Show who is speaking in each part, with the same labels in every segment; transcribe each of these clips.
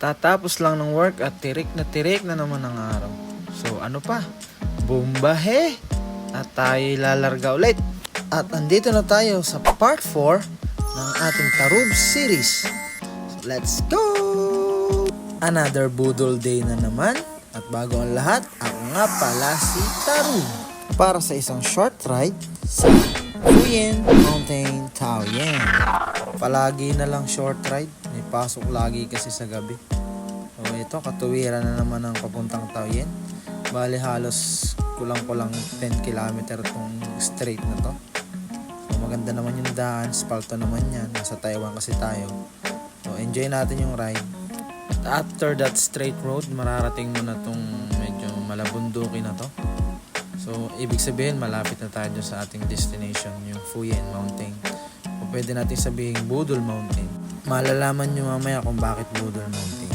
Speaker 1: Tatapos lang ng work at tirik na naman ang araw. So ano pa? Bumbahe! At tayo lalarga ulit. At andito na tayo sa part 4 ng ating Tarub series. So let's go! Another budol day na naman. At bago ang lahat, ako nga pala si Tarub. Para sa isang short ride sa Fuyin Mountain Taoyuan. Palagi na lang short ride. May pasok lagi kasi sa gabi. So ito, katuwiran na naman ang papuntang Taoyuan. Bali halos kulang-kulang 10 km tong straight na to. So maganda naman yung daan, spalto naman yan. Nasa Taiwan kasi tayo. So enjoy natin yung ride. At after that straight road, mararating mo na tong medyo malabundukin na to. So ibig sabihin malapit na tayo sa ating destination, yung Fuyin Mountain. O pwede natin sabihin Budol Mountain. Malalaman nyo mamaya kung bakit Budol Mountain.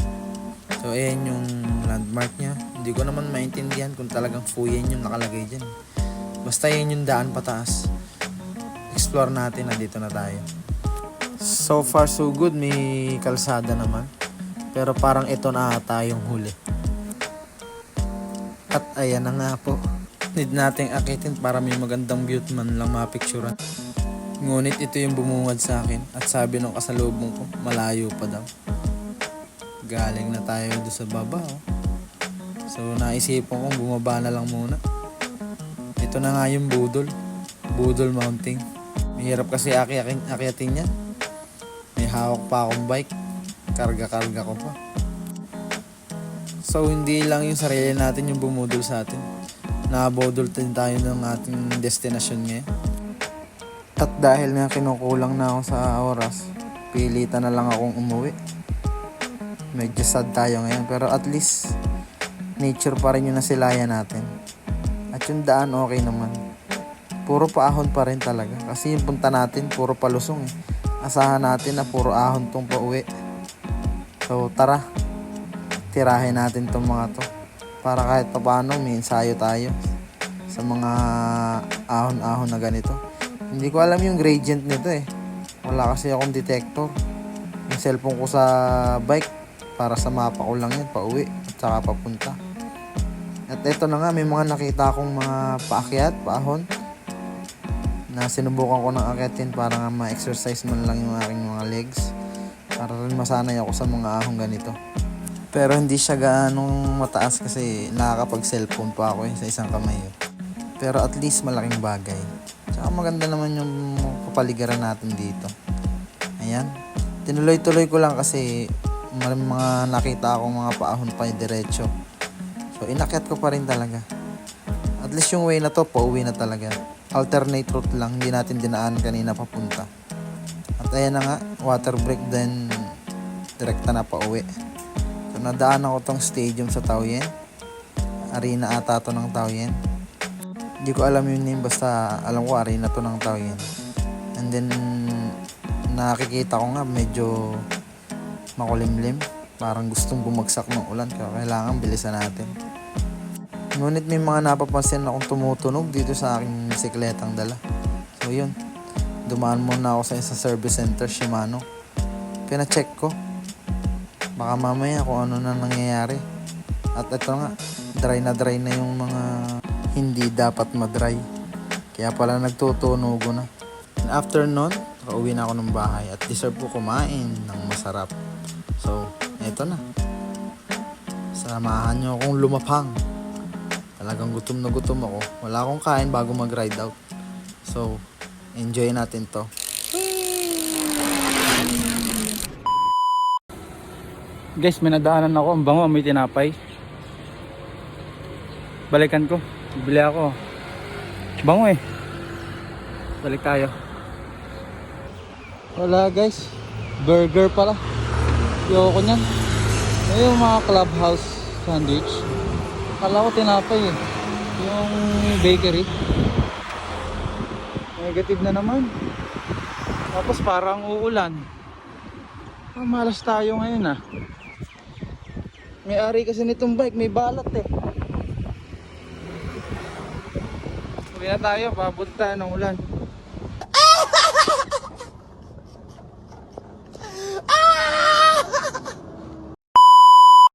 Speaker 1: So ayan yung landmark nya. Hindi ko naman maintindihan kung talagang Fuyin yung nakalagay dyan. Basta yan yung daan pataas. Explore natin, nandito na tayo. So far so good, may kalsada naman. Pero parang ito na ata yung huli. At ayan na nga po. Need nating akitin para may magandang view man lang mapicturean. Ngunit ito yung bumungad sa akin. At sabi ng kasalubong ko, malayo pa daw. Galing na tayo doon sa baba. Oh. So naisipan kong bumaba na lang muna. Ito na nga yung Budol Mountain. Mahirap kasi akyatin yan. May hawak pa akong bike. Karga ko pa. So hindi lang yung sarili natin yung bumudol sa atin. Nabudol din tayo ng ating destination ngayon. At dahil nga kinukulang na ako sa oras, pilitan na lang akong umuwi. Medyo sad tayo ngayon, pero at least nature pa rin yung nasilayan natin. At yung daan okay naman. Puro paahon pa rin talaga. Kasi yung punta natin puro palusong eh. Asahan natin na puro ahon tong pauwi. So tara, tirahin natin tong mga to. Para kahit paano may ensayo tayo sa mga ahon-ahon na ganito. Hindi ko alam yung gradient nito eh. Wala kasi akong detector. Yung cellphone ko sa bike, para sa mapa ko lang yan, pauwi at saka papunta. At ito na nga, may mga nakita akong mga paakyat, paahon na sinubukan ko ng akyatin para nga ma-exercise man lang yung aking mga legs. Para rin masanay ako sa mga ahong ganito. Pero hindi siya gaanong mataas kasi nakakapag-cellphone pa ako sa isang kamay. Pero at least malaking bagay. Tsaka maganda naman yung kapaligiran natin dito. Ayan. Tinuloy-tuloy ko lang kasi maraming mga nakita akong mga paahon pa diretso. So inakyat ko pa rin talaga. At least yung way na to, pauwi na talaga. Alternate route lang, hindi natin dinaan kanina papunta. At ayan na nga, water break, then direkta na pauwi. So nadaan ako tong stadium sa Taoyuan. Arena ata to ng Taoyuan. Hindi ko alam yung name, basta alam ko arena to ng Taoyuan. And then nakikita ko nga medyo makulimlim. Parang gustong bumagsak ng ulan, kaya kailangan bilisan natin. Ngunit may mga napapansin akong tumutunog dito sa aking bisikletang dala. So yun, dumaan muna ako sa isang service center, Shimano. Pina-check ko. Baka mamaya kung ano na nangyayari. At ito nga, dry na yung mga hindi dapat ma-dry. Kaya pala nagtutunugo na. And after nun, nakauwi na ako ng bahay at deserve ko kumain ng masarap. So, eto na. Samahan nyo akong lumapang. Talagang gutom na gutom ako. Wala akong kain bago mag-ride out. So, enjoy natin to.
Speaker 2: Guys, may nadaanan ako. Ang bango, may tinapay. Balikan ko. Bili ako. Bango eh. Balik tayo. Wala guys. Burger pala. Ayoko nyan. Yung mga clubhouse sandwich. Akala ko tinapay eh. Yung bakery. Negative na naman. Tapos parang uulan. Malas tayo ngayon ah. May-ari kasi nitong bike, may balat eh.
Speaker 1: Uwi na tayo, papunta ng ulan.